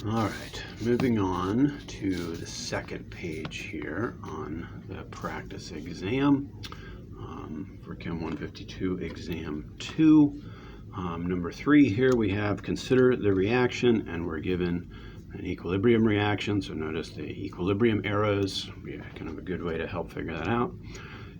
All right, moving on to the second page here on the practice exam for Chem 152 Exam 2. Number 3 here we have consider the reaction, and we're given an equilibrium reaction. So notice the equilibrium arrows, kind of a good way to help figure that out.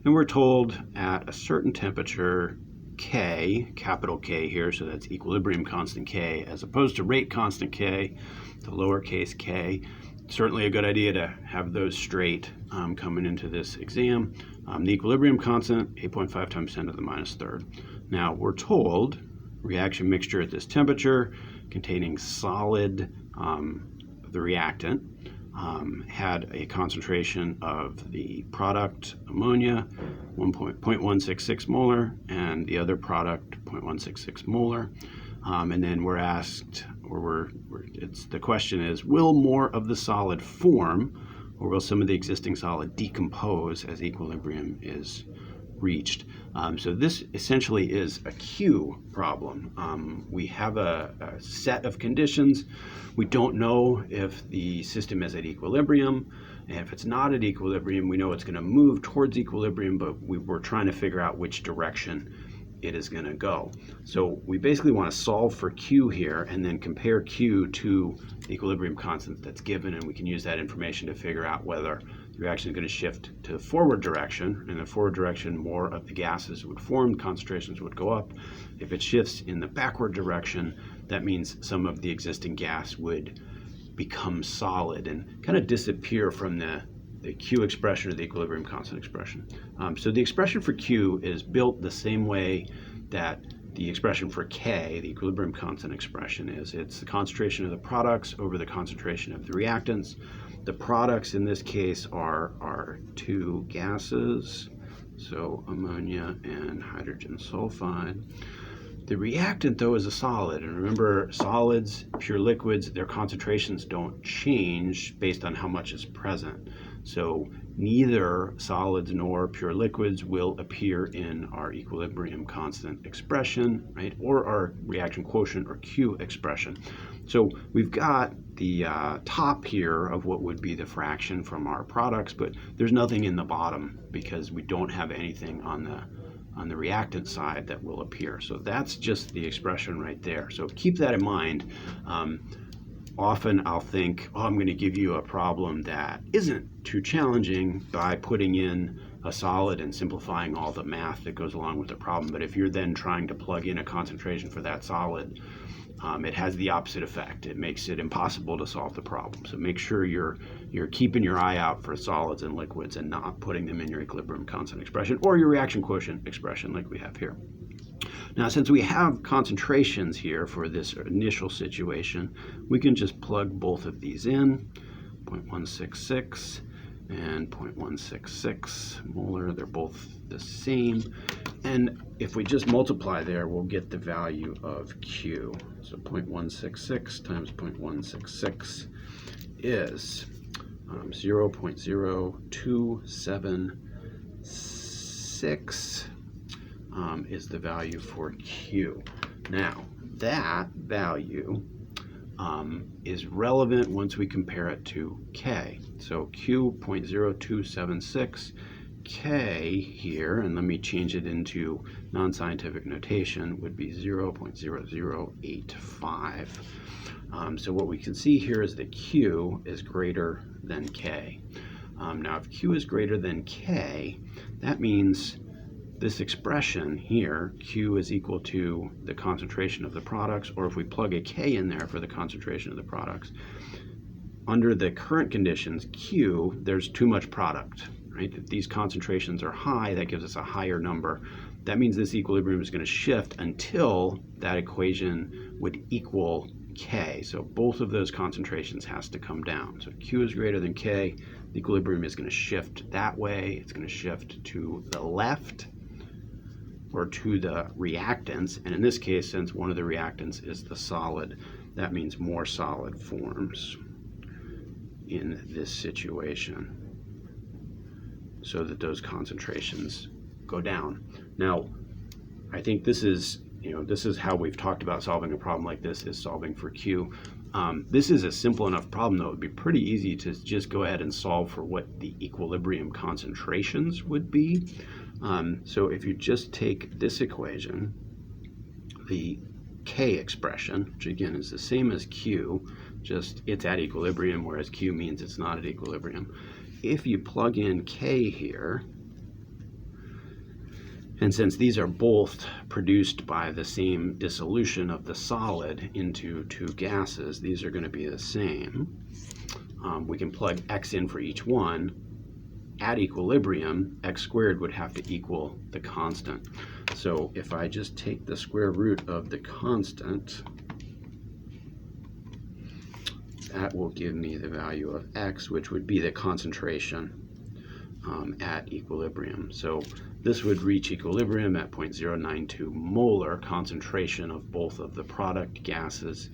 And we're told at a certain temperature, K, capital K here, so that's equilibrium constant K, as opposed to rate constant K, the lowercase k. Certainly a good idea to have those straight coming into this exam. The equilibrium constant, 8.5 times 10 to the minus third. Now we're told reaction mixture at this temperature containing solid, the reactant, had a concentration of the product ammonia 0.166 molar and the other product 0.166 molar. And then we're asked, the question is, will more of the solid form, or will some of the existing solid decompose as equilibrium is reached? So this essentially is a Q problem. We have a set of conditions. We don't know if the system is at equilibrium. And if it's not at equilibrium, we know it's going to move towards equilibrium, but we're trying to figure out which direction it is going to go. So we basically want to solve for Q here and then compare Q to the equilibrium constant that's given, and we can use that information to figure out whether the reaction is going to shift to the forward direction. In the forward direction, more of the gases would form, concentrations would go up. If it shifts in the backward direction, that means some of the existing gas would become solid and kind of disappear from the Q expression or the equilibrium constant expression. So the expression for Q is built the same way that the expression for K, the equilibrium constant expression, is. It's the concentration of the products over the concentration of the reactants. The products in this case are two gases, so ammonia and hydrogen sulfide. The reactant, though, is a solid, and remember, solids, pure liquids, their concentrations don't change based on how much is present. So neither solids nor pure liquids will appear in our equilibrium constant expression, right, or our reaction quotient or Q expression. So we've got the top here of what would be the fraction from our products, but there's nothing in the bottom because we don't have anything on the reactant side that will appear. So that's just the expression right there. So keep that in mind. Often I'll think, oh, I'm going to give you a problem that isn't too challenging by putting in a solid and simplifying all the math that goes along with the problem. But if you're then trying to plug in a concentration for that solid, it has the opposite effect. It makes it impossible to solve the problem. So make sure you're keeping your eye out for solids and liquids and not putting them in your equilibrium constant expression or your reaction quotient expression like we have here. Now, since we have concentrations here for this initial situation, we can just plug both of these in, 0.166 and 0.166 molar. They're both the same. And if we just multiply there, we'll get the value of Q. So 0.166 times 0.166 is 0.0276 is the value for Q. Now, that value is relevant once we compare it to K. So Q 0.0276, K here, and let me change it into non-scientific notation, would be 0.0085. So what we can see here is that Q is greater than K. Now, if Q is greater than K, that means this expression here, Q is equal to the concentration of the products, or if we plug a K in there for the concentration of the products, under the current conditions, Q, there's too much product, right? If these concentrations are high, that gives us a higher number. That means this equilibrium is going to shift until that equation would equal K. So both of those concentrations has to come down. So Q is greater than K. The equilibrium is going to shift that way. It's going to shift to the left, or to the reactants, and in this case, since one of the reactants is the solid, that means more solid forms in this situation so that those concentrations go down. Now, I think this is this is how we've talked about solving a problem like this, is solving for Q. This is a simple enough problem, though. It would be pretty easy to just go ahead and solve for what the equilibrium concentrations would be. So if you just take this equation, the K expression, which again is the same as Q, just it's at equilibrium, whereas Q means it's not at equilibrium. If you plug in K here, and since these are both produced by the same dissolution of the solid into two gases, these are going to be the same. We can plug X in for each one. At equilibrium, X squared would have to equal the constant. So if I just take the square root of the constant, that will give me the value of X, which would be the concentration at equilibrium. So this would reach equilibrium at 0.092 molar concentration of both of the product gases.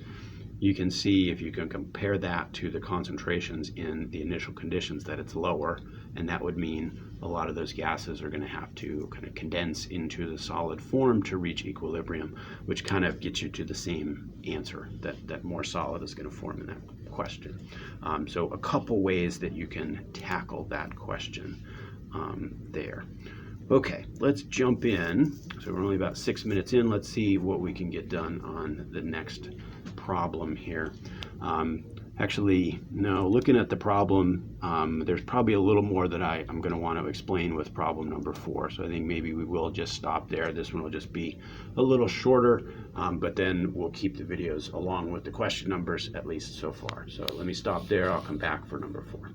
You can see, if you can compare that to the concentrations in the initial conditions, that it's lower, and that would mean a lot of those gases are going to have to kind of condense into the solid form to reach equilibrium, which kind of gets you to the same answer, that more solid is going to form in that question. So a couple ways that you can tackle that question there. Okay, let's jump in. So we're only about 6 minutes in. Let's see what we can get done on the next problem here. Actually, no, looking at the problem, there's probably a little more that I'm going to want to explain with problem number 4. So I think maybe we will just stop there. This one will just be a little shorter, but then we'll keep the videos along with the question numbers, at least so far. So let me stop there. I'll come back for number 4.